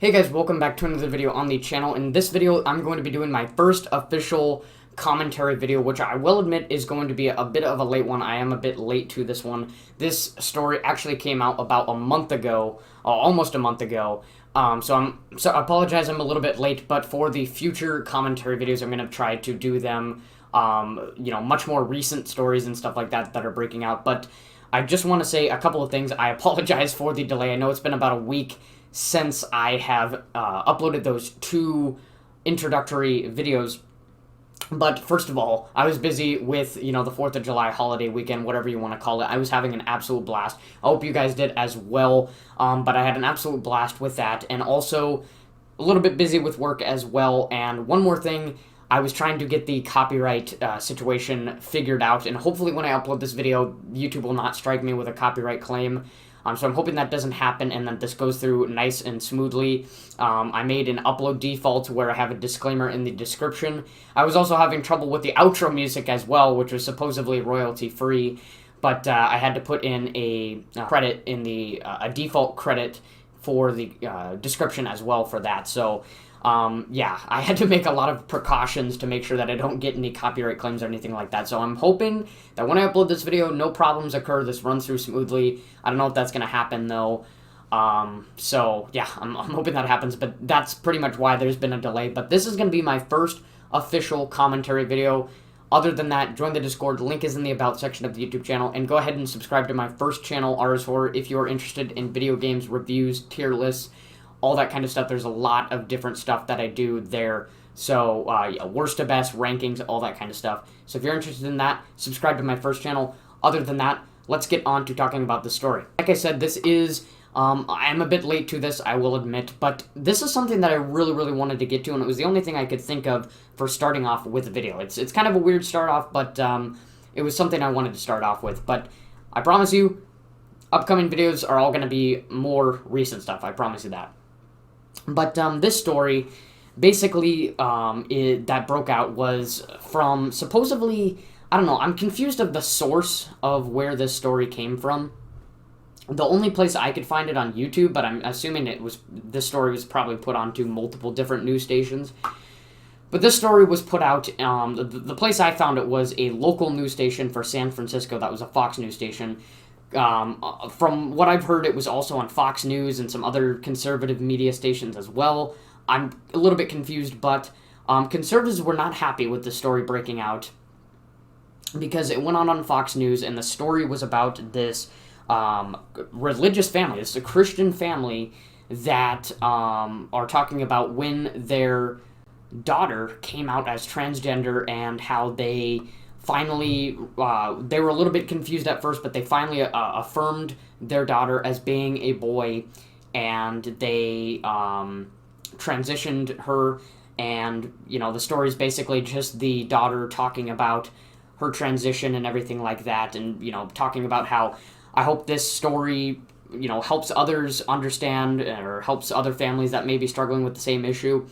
Hey guys, welcome back to another video on the channel. In this video, I'm going to be doing my first official commentary video, which I will admit is going to be a bit of a late one. I am a bit late to this one. This story actually came out about a month ago, almost a month ago. So I apologize, I'm a little bit late, but for the future commentary videos, I'm going to try to do them, much more recent stories and stuff like that are breaking out. But I just want to say a couple of things. I apologize for the delay. I know it's been about a week since I have uploaded those two introductory videos. But first of all, I was busy with, the 4th of July holiday weekend, whatever you want to call it. I was having an absolute blast. I hope you guys did as well. But I had an absolute blast with that. And also a little bit busy with work as well. And one more thing, I was trying to get the copyright situation figured out. And hopefully when I upload this video, YouTube will not strike me with a copyright claim. So I'm hoping that doesn't happen and that this goes through nice and smoothly. I made an upload default where I have a disclaimer in the description. I was also having trouble with the outro music as well, which was supposedly royalty free, but I had to put in a credit in the a default credit for the description as well for that. So I had to make a lot of precautions to make sure that I don't get any copyright claims or anything like that. So I'm hoping that when I upload this video, no problems occur. This runs through smoothly. I don't know if that's going to happen, though. I'm hoping that happens, but that's pretty much why there's been a delay. But this is going to be my first official commentary video. Other than that, join the Discord. Link is in the About section of the YouTube channel. And go ahead and subscribe to my first channel, RS4, if you are interested in video games, reviews, tier lists, all that kind of stuff. There's a lot of different stuff that I do there. So, worst to best, rankings, all that kind of stuff. So if you're interested in that, subscribe to my first channel. Other than that, let's get on to talking about the story. Like I said, this is, I'm a bit late to this, I will admit, but this is something that I really, really wanted to get to, and it was the only thing I could think of for starting off with a video. It's kind of a weird start off, but it was something I wanted to start off with. But I promise you, upcoming videos are all going to be more recent stuff. I promise you that. But this story, basically, that broke out was from supposedly, I don't know, I'm confused of the source of where this story came from. The only place I could find it on YouTube, but I'm assuming this story was probably put onto multiple different news stations. But this story was put out, the place I found it was a local news station for San Francisco. That was a Fox news station. From what I've heard, it was also on Fox News and some other conservative media stations as well. I'm a little bit confused, but conservatives were not happy with the story breaking out because it went on Fox News, and the story was about this religious family. It's a Christian family that are talking about when their daughter came out as transgender and how they finally, they were a little bit confused at first, but they finally affirmed their daughter as being a boy, and they transitioned her, and, the story is basically just the daughter talking about her transition and everything like that, and, talking about how I hope this story, helps others understand or helps other families that may be struggling with the same issue.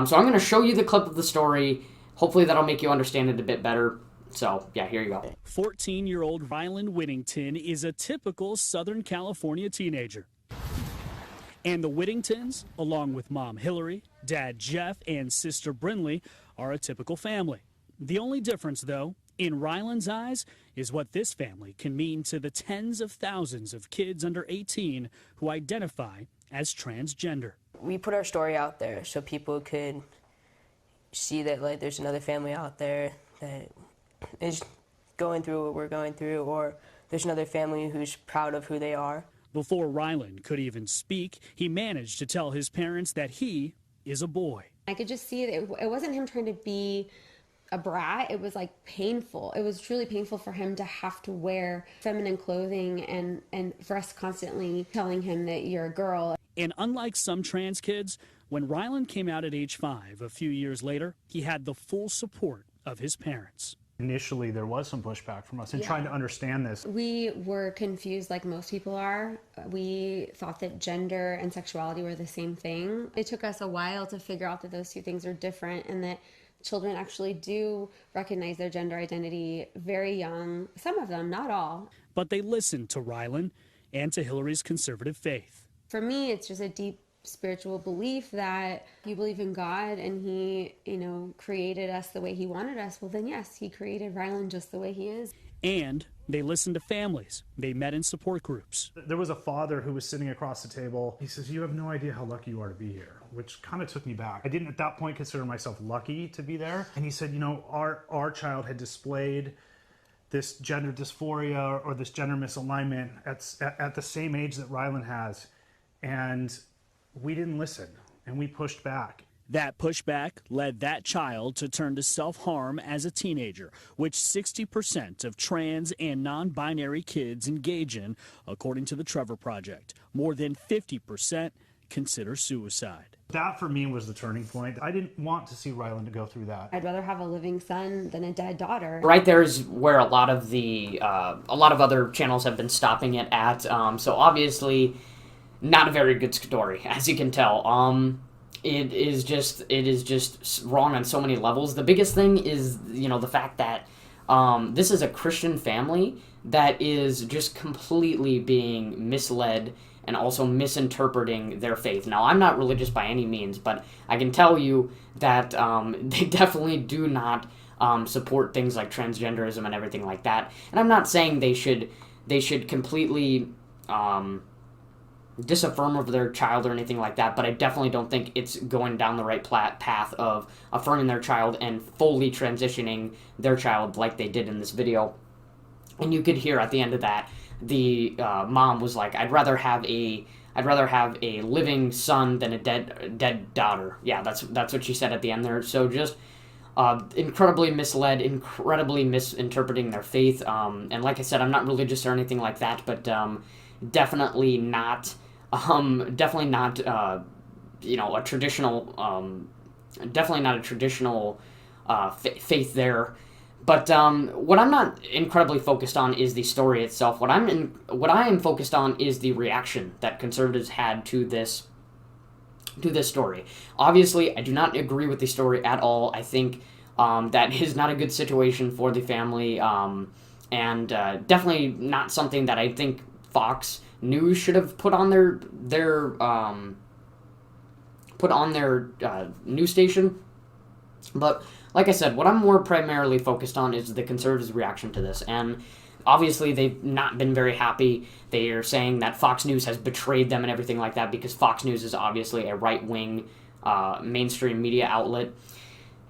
So I'm going to show you the clip of the story. Hopefully that'll make you understand it a bit better. So, yeah, here you go. 14-year-old Rylan Whittington is a typical Southern California teenager. And the Whittingtons, along with mom Hillary, dad Jeff, and sister Brinley, are a typical family. The only difference, though, in Rylan's eyes, is what this family can mean to the tens of thousands of kids under 18 who identify as transgender. We put our story out there so people could see that, there's another family out there that is going through what we're going through, or there's another family who's proud of who they are. Before Rylan could even speak, he managed to tell his parents that he is a boy. I could just see that it wasn't him trying to be a brat. It was painful. It was truly painful for him to have to wear feminine clothing and for us constantly telling him that you're a girl. And unlike some trans kids, when Rylan came out at age 5 a few years later, he had the full support of his parents. Initially, there was some pushback from us in trying to understand this. We were confused like most people are. We thought that gender and sexuality were the same thing. It took us a while to figure out that those two things are different and that children actually do recognize their gender identity very young. Some of them, not all. But they listened to Rylan and to Hillary's conservative faith. For me, it's just a deep spiritual belief that you believe in God and he, created us the way he wanted us, well then yes, he created Rylan just the way he is. And they listened to families. They met in support groups. There was a father who was sitting across the table. He says, "You have no idea how lucky you are to be here," which kind of took me back. I didn't at that point consider myself lucky to be there. And he said, our child had displayed this gender dysphoria or this gender misalignment at the same age that Rylan has. And we didn't listen, and we pushed back. That pushback led that child to turn to self-harm as a teenager, which 60% of trans and non-binary kids engage in, according to the Trevor Project. More than 50% consider suicide. That for me was the turning point. I didn't want to see Rylan to go through that. I'd rather have a living son than a dead daughter. Right there is where a lot of other channels have been stopping it at. So obviously, not a very good story, as you can tell. It is just wrong on so many levels. The biggest thing is, the fact that this is a Christian family that is just completely being misled and also misinterpreting their faith. Now, I'm not religious by any means, but I can tell you that they definitely do not support things like transgenderism and everything like that. And I'm not saying they should completely disaffirm of their child or anything like that, but I definitely don't think it's going down the right path of affirming their child and fully transitioning their child like they did in this video. And you could hear at the end of that, the mom was like, I'd rather have a living son than a dead daughter. Yeah, that's what she said at the end there. So just incredibly misled, incredibly misinterpreting their faith. And like I said, I'm not religious or anything like that, but definitely not a traditional, definitely not a traditional faith there. But what I'm not incredibly focused on is the story itself. What I am focused on is the reaction that conservatives had to this story. Obviously, I do not agree with the story at all. I think that is not a good situation for the family, and definitely not something that I think Fox News should have put on their news station. But like I said, what I'm more primarily focused on is the conservatives' reaction to this. And obviously, they've not been very happy. They are saying that Fox News has betrayed them and everything like that, because Fox News is obviously a right-wing mainstream media outlet.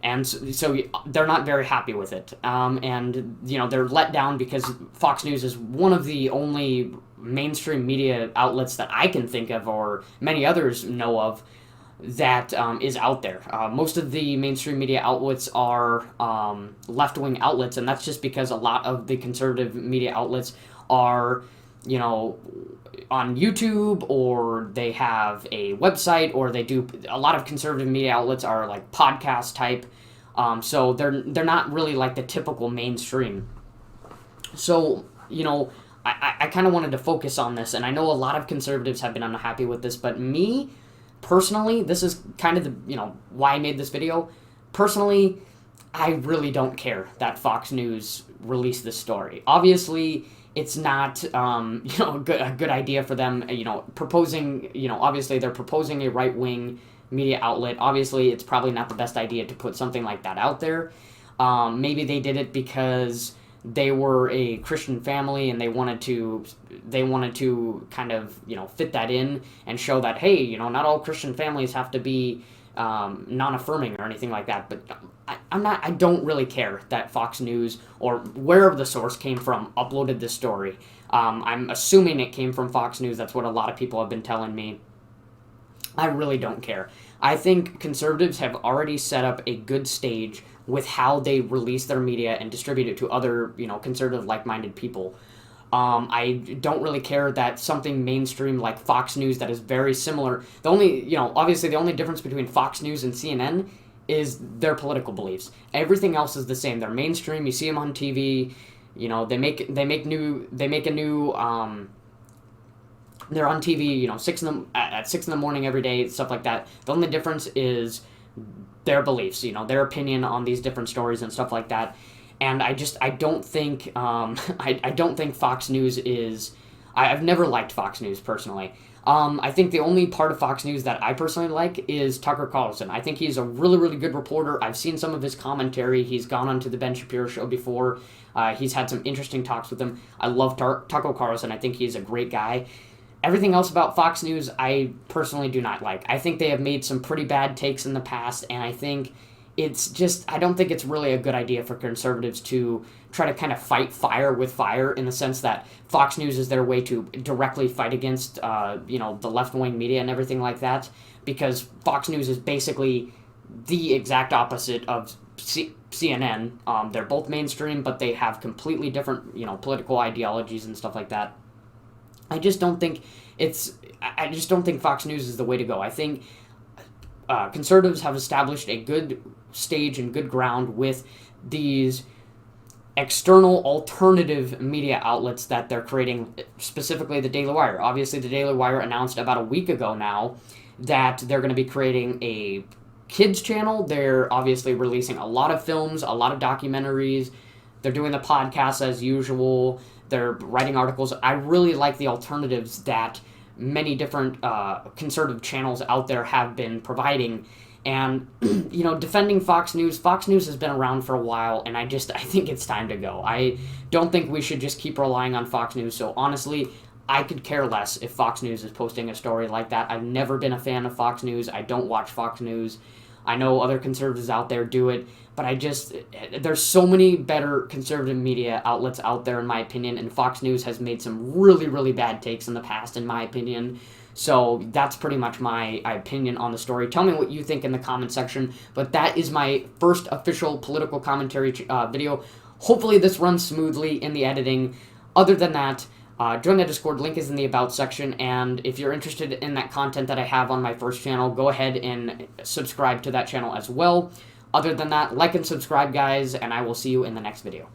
And so they're not very happy with it. And, they're let down because Fox News is one of the only mainstream media outlets that I can think of, or many others know of, that is out there. Most of the mainstream media outlets are left-wing outlets, and that's just because a lot of the conservative media outlets are, on YouTube, or they have a website, or they do a lot of conservative media outlets are like podcast type. So they're not really like the typical mainstream. So I kind of wanted to focus on this, and I know a lot of conservatives have been unhappy with this, but me personally, this is kind of the why I made this video. Personally, I really don't care that Fox News released this story. Obviously, it's not a good idea for them. Proposing obviously they're proposing a right-wing media outlet. Obviously, it's probably not the best idea to put something like that out there. Maybe they did it because they were a Christian family and they wanted to kind of fit that in and show that, hey, not all Christian families have to be non-affirming or anything like that. But I don't really care that Fox News, or wherever the source came from, uploaded this story. I'm assuming it came from Fox News. That's what a lot of people have been telling me. I really don't care. I think conservatives have already set up a good stage with how they release their media and distribute it to other, conservative like-minded people. I don't really care that something mainstream like Fox News that is very similar. The only, obviously the only difference between Fox News and CNN is their political beliefs. Everything else is the same. They're mainstream. You see them on TV. They make a new. They're on TV. At 6 in the morning every day, stuff like that. The only difference is their beliefs. Their opinion on these different stories and stuff like that. And I don't think I don't think Fox News is I've never liked Fox News personally. I think the only part of Fox News that I personally like is Tucker Carlson. I think he's a really, really good reporter. I've seen some of his commentary. He's gone onto the Ben Shapiro show before. He's had some interesting talks with him. I love Tucker Carlson. I think he's a great guy. Everything else about Fox News, I personally do not like. I think they have made some pretty bad takes in the past, and I think I don't think it's really a good idea for conservatives to try to kind of fight fire with fire, in the sense that Fox News is their way to directly fight against, the left-wing media and everything like that, because Fox News is basically the exact opposite of CNN. They're both mainstream, but they have completely different, political ideologies and stuff like that. I just don't think Fox News is the way to go. I think conservatives have established a good stage and good ground with these external alternative media outlets that they're creating, specifically the Daily Wire. Obviously, the Daily Wire announced about a week ago now that they're going to be creating a kids channel. They're obviously releasing a lot of films, a lot of documentaries. They're doing the podcasts as usual. They're writing articles. I really like the alternatives that many different conservative channels out there have been providing. And, defending Fox News has been around for a while, and I think it's time to go. I don't think we should just keep relying on Fox News. So honestly, I could care less if Fox News is posting a story like that. I've never been a fan of Fox News. I don't watch Fox News. I know other conservatives out there do it, but there's so many better conservative media outlets out there, in my opinion, and Fox News has made some really, really bad takes in the past, in my opinion. So that's pretty much my opinion on the story. Tell me what you think in the comment section, but that is my first official political commentary video. Hopefully this runs smoothly in the editing. Other than that, join the Discord, link is in the About section, and if you're interested in that content that I have on my first channel, go ahead and subscribe to that channel as well. Other than that, like and subscribe, guys, and I will see you in the next video.